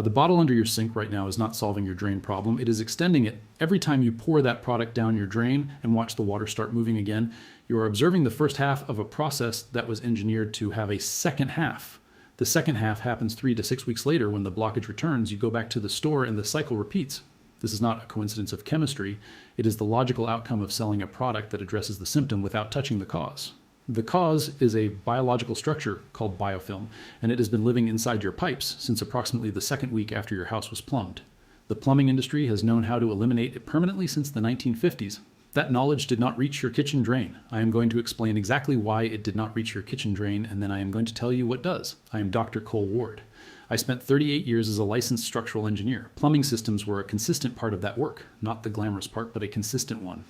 The bottle under your sink right now is not solving your drain problem. It is extending it. Every time you pour that product down your drain and watch the water start moving again, you are observing the first half of a process that was engineered to have a second half. The second half happens 3 to 6 weeks later when the blockage returns. You go back to the store and the cycle repeats. This is not a coincidence of chemistry. It is the logical outcome of selling a product that addresses the symptom without touching the cause. The cause is a biological structure called biofilm, and it has been living inside your pipes since approximately the second week after your house was plumbed. The plumbing industry has known how to eliminate it permanently since the 1950s. That knowledge did not reach your kitchen drain. I am going to explain exactly why it did not reach your kitchen drain, and then I am going to tell you what does. I am Dr. Cole Ward. I spent 38 years as a licensed structural engineer. Plumbing systems were a consistent part of that work, not the glamorous part, but a consistent one.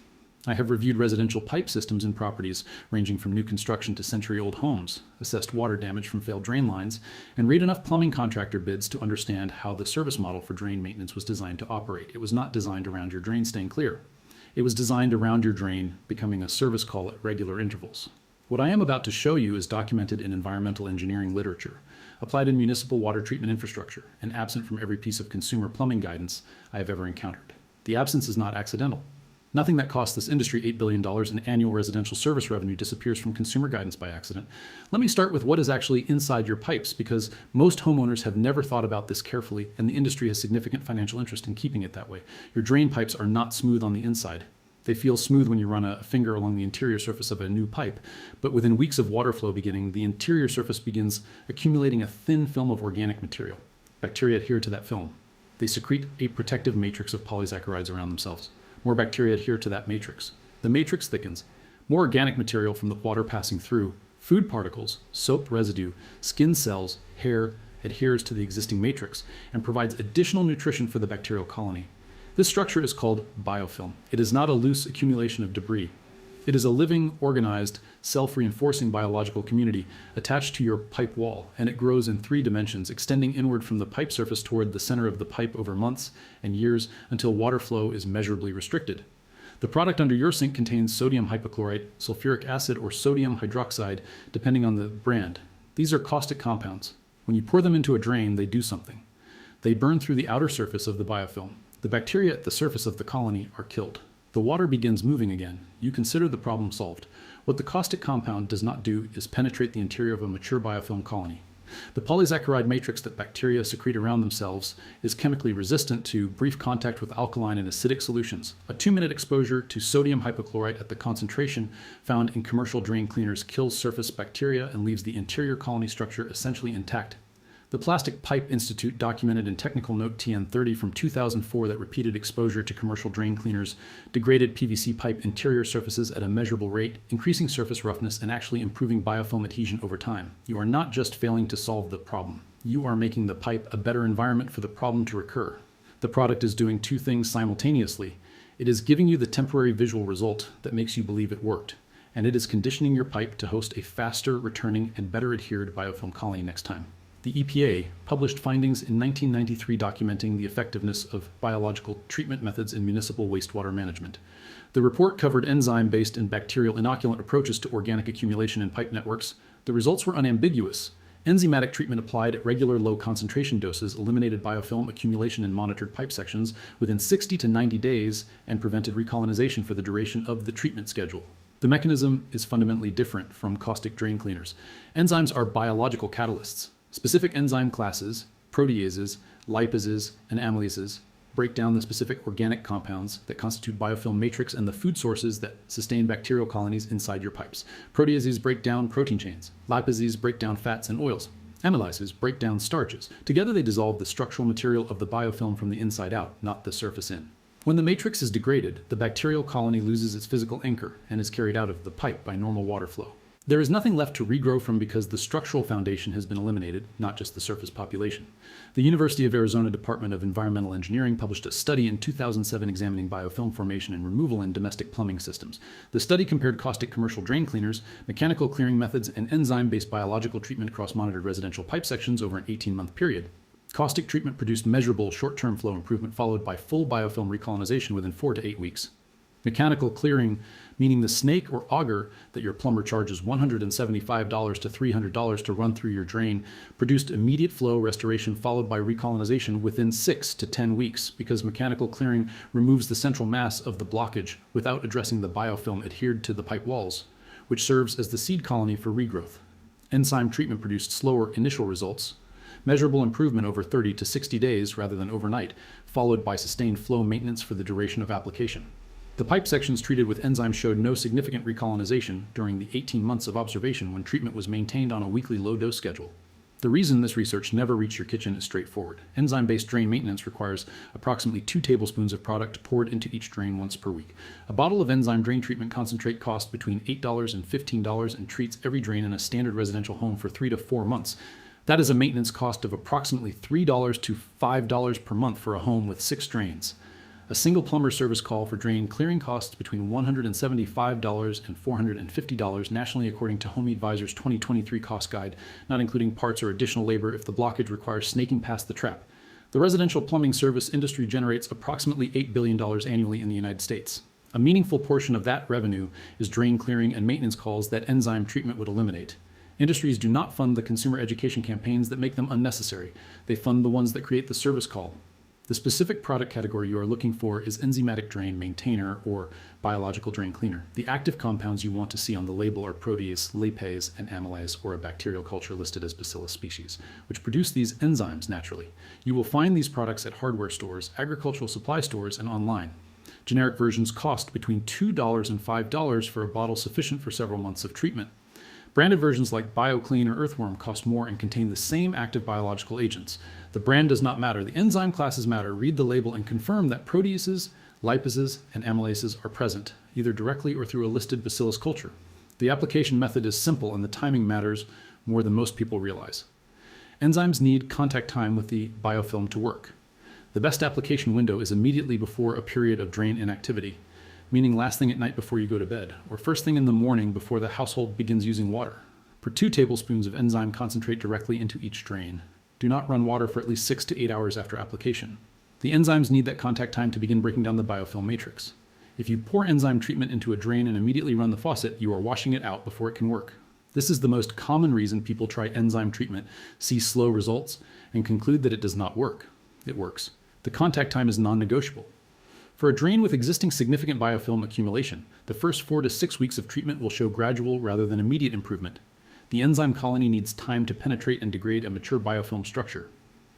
I have reviewed residential pipe systems in properties ranging from new construction to century-old homes, assessed water damage from failed drain lines, and read enough plumbing contractor bids to understand how the service model for drain maintenance was designed to operate. It was not designed around your drain staying clear. It was designed around your drain becoming a service call at regular intervals. What I am about to show you is documented in environmental engineering literature, applied in municipal water treatment infrastructure, and absent from every piece of consumer plumbing guidance I have ever encountered. The absence is not accidental. Nothing that costs this industry $8 billion in annual residential service revenue disappears from consumer guidance by accident. Let me start with what is actually inside your pipes, because most homeowners have never thought about this carefully, and the industry has significant financial interest in keeping it that way. Your drain pipes are not smooth on the inside. They feel smooth when you run a finger along the interior surface of a new pipe, but within weeks of water flow beginning, the interior surface begins accumulating a thin film of organic material. Bacteria adhere to that film. They secrete a protective matrix of polysaccharides around themselves. More bacteria adhere to that matrix. The matrix thickens. More organic material from the water passing through, food particles, soap residue, skin cells, hair, adheres to the existing matrix and provides additional nutrition for the bacterial colony. This structure is called biofilm. It is not a loose accumulation of debris. It is a living, organized, self-reinforcing biological community attached to your pipe wall, and it grows in 3 dimensions, extending inward from the pipe surface toward the center of the pipe over months and years until water flow is measurably restricted. The product under your sink contains sodium hypochlorite, sulfuric acid, or sodium hydroxide, depending on the brand. These are caustic compounds. When you pour them into a drain, they do something. They burn through the outer surface of the biofilm. The bacteria at the surface of the colony are killed. The water begins moving again. You consider the problem solved. What the caustic compound does not do is penetrate the interior of a mature biofilm colony. The polysaccharide matrix that bacteria secrete around themselves is chemically resistant to brief contact with alkaline and acidic solutions. A 2-minute exposure to sodium hypochlorite at the concentration found in commercial drain cleaners kills surface bacteria and leaves the interior colony structure essentially intact. The Plastic Pipe Institute documented in Technical Note TN30 from 2004 that repeated exposure to commercial drain cleaners degraded PVC pipe interior surfaces at a measurable rate, increasing surface roughness and actually improving biofilm adhesion over time. You are not just failing to solve the problem. You are making the pipe a better environment for the problem to recur. The product is doing 2 things simultaneously. It is giving you the temporary visual result that makes you believe it worked, and it is conditioning your pipe to host a faster returning and better adhered biofilm colony next time. The EPA published findings in 1993 documenting the effectiveness of biological treatment methods in municipal wastewater management. The report covered enzyme-based and bacterial inoculant approaches to organic accumulation in pipe networks. The results were unambiguous. Enzymatic treatment applied at regular low concentration doses eliminated biofilm accumulation in monitored pipe sections within 60 to 90 days and prevented recolonization for the duration of the treatment schedule. The mechanism is fundamentally different from caustic drain cleaners. Enzymes are biological catalysts. Specific enzyme classes, proteases, lipases, and amylases break down the specific organic compounds that constitute biofilm matrix and the food sources that sustain bacterial colonies inside your pipes. Proteases break down protein chains. Lipases break down fats and oils. Amylases break down starches. Together they dissolve the structural material of the biofilm from the inside out, not the surface in. When the matrix is degraded, the bacterial colony loses its physical anchor and is carried out of the pipe by normal water flow. There is nothing left to regrow from because the structural foundation has been eliminated, not just the surface population. The University of Arizona Department of Environmental Engineering published a study in 2007 examining biofilm formation and removal in domestic plumbing systems. The study compared caustic commercial drain cleaners, mechanical clearing methods, and enzyme-based biological treatment across monitored residential pipe sections over an 18-month period. Caustic treatment produced measurable short-term flow improvement followed by full biofilm recolonization within 4 to 8 weeks. Mechanical clearing, meaning the snake or auger that your plumber charges $175 to $300 to run through your drain, produced immediate flow restoration followed by recolonization within 6 to 10 weeks because mechanical clearing removes the central mass of the blockage without addressing the biofilm adhered to the pipe walls, which serves as the seed colony for regrowth. Enzyme treatment produced slower initial results, measurable improvement over 30 to 60 days rather than overnight, followed by sustained flow maintenance for the duration of application. The pipe sections treated with enzymes showed no significant recolonization during the 18 months of observation when treatment was maintained on a weekly low-dose schedule. The reason this research never reached your kitchen is straightforward. Enzyme-based drain maintenance requires approximately 2 tablespoons of product poured into each drain once per week. A bottle of enzyme drain treatment concentrate costs between $8 and $15 and treats every drain in a standard residential home for 3 to 4 months. That is a maintenance cost of approximately $3 to $5 per month for a home with 6 drains. A single plumber service call for drain clearing costs between $175 and $450 nationally according to Home Advisor's 2023 cost guide, not including parts or additional labor if the blockage requires snaking past the trap. The residential plumbing service industry generates approximately $8 billion annually in the United States. A meaningful portion of that revenue is drain clearing and maintenance calls that enzyme treatment would eliminate. Industries do not fund the consumer education campaigns that make them unnecessary. They fund the ones that create the service call. The specific product category you are looking for is enzymatic drain maintainer or biological drain cleaner. The active compounds you want to see on the label are protease, lipase, and amylase, or a bacterial culture listed as Bacillus species, which produce these enzymes naturally. You will find these products at hardware stores, agricultural supply stores, and online. Generic versions cost between $2 and $5 for a bottle sufficient for several months of treatment. Branded versions like BioClean or Earthworm cost more and contain the same active biological agents. The brand does not matter. The enzyme classes matter. Read the label and confirm that proteases, lipases, and amylases are present, either directly or through a listed Bacillus culture. The application method is simple and the timing matters more than most people realize. Enzymes need contact time with the biofilm to work. The best application window is immediately before a period of drain inactivity, meaning last thing at night before you go to bed, or first thing in the morning before the household begins using water. Pour 2 tablespoons of enzyme concentrate directly into each drain. Do not run water for at least 6 to 8 hours after application. The enzymes need that contact time to begin breaking down the biofilm matrix. If you pour enzyme treatment into a drain and immediately run the faucet, you are washing it out before it can work. This is the most common reason people try enzyme treatment, see slow results, and conclude that it does not work. It works. The contact time is non-negotiable. For a drain with existing significant biofilm accumulation, the first 4 to 6 weeks of treatment will show gradual rather than immediate improvement. The enzyme colony needs time to penetrate and degrade a mature biofilm structure.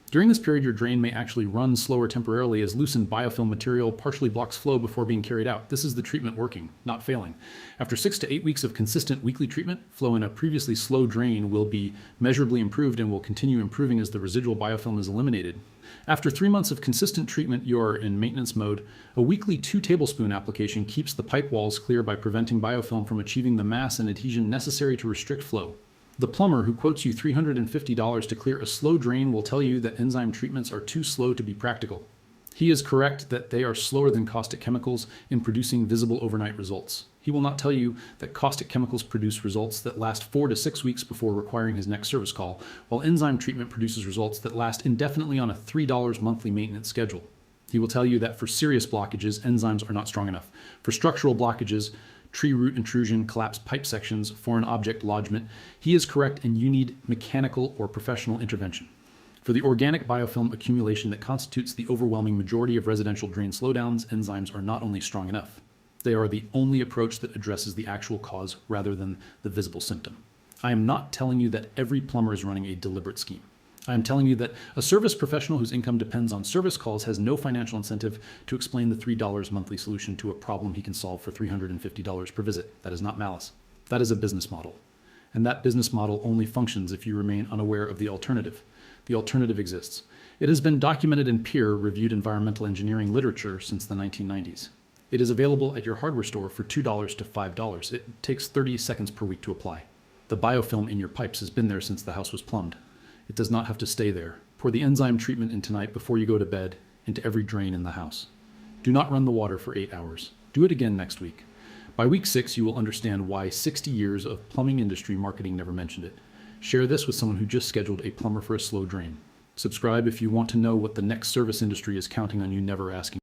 During this period, your drain may actually run slower temporarily as loosened biofilm material partially blocks flow before being carried out. This is the treatment working, not failing. After 6 to 8 weeks of consistent weekly treatment, flow in a previously slow drain will be measurably improved and will continue improving as the residual biofilm is eliminated. After 3 months of consistent treatment, you are in maintenance mode. A weekly 2 tablespoon application keeps the pipe walls clear by preventing biofilm from achieving the mass and adhesion necessary to restrict flow. The plumber who quotes you $350 to clear a slow drain will tell you that enzyme treatments are too slow to be practical. He is correct that they are slower than caustic chemicals in producing visible overnight results. He will not tell you that caustic chemicals produce results that last 4 to 6 weeks before requiring his next service call, while enzyme treatment produces results that last indefinitely on a $3 monthly maintenance schedule. He will tell you that for serious blockages, enzymes are not strong enough. For structural blockages, tree root intrusion, collapsed pipe sections, foreign object lodgement, he is correct and you need mechanical or professional intervention. For the organic biofilm accumulation that constitutes the overwhelming majority of residential drain slowdowns, enzymes are not only strong enough, they are the only approach that addresses the actual cause rather than the visible symptom. I am not telling you that every plumber is running a deliberate scheme. I am telling you that a service professional whose income depends on service calls has no financial incentive to explain the $3 monthly solution to a problem he can solve for $350 per visit. That is not malice. That is a business model. And that business model only functions if you remain unaware of the alternative. The alternative exists. It has been documented in peer-reviewed environmental engineering literature since the 1990s. It is available at your hardware store for $2 to $5. It takes 30 seconds per week to apply. The biofilm in your pipes has been there since the house was plumbed. It does not have to stay there. Pour the enzyme treatment in tonight before you go to bed into every drain in the house. Do not run the water for 8 hours. Do it again next week. By week 6, you will understand why 60 years of plumbing industry marketing never mentioned it. Share this with someone who just scheduled a plumber for a slow drain. Subscribe if you want to know what the next service industry is counting on you never asking.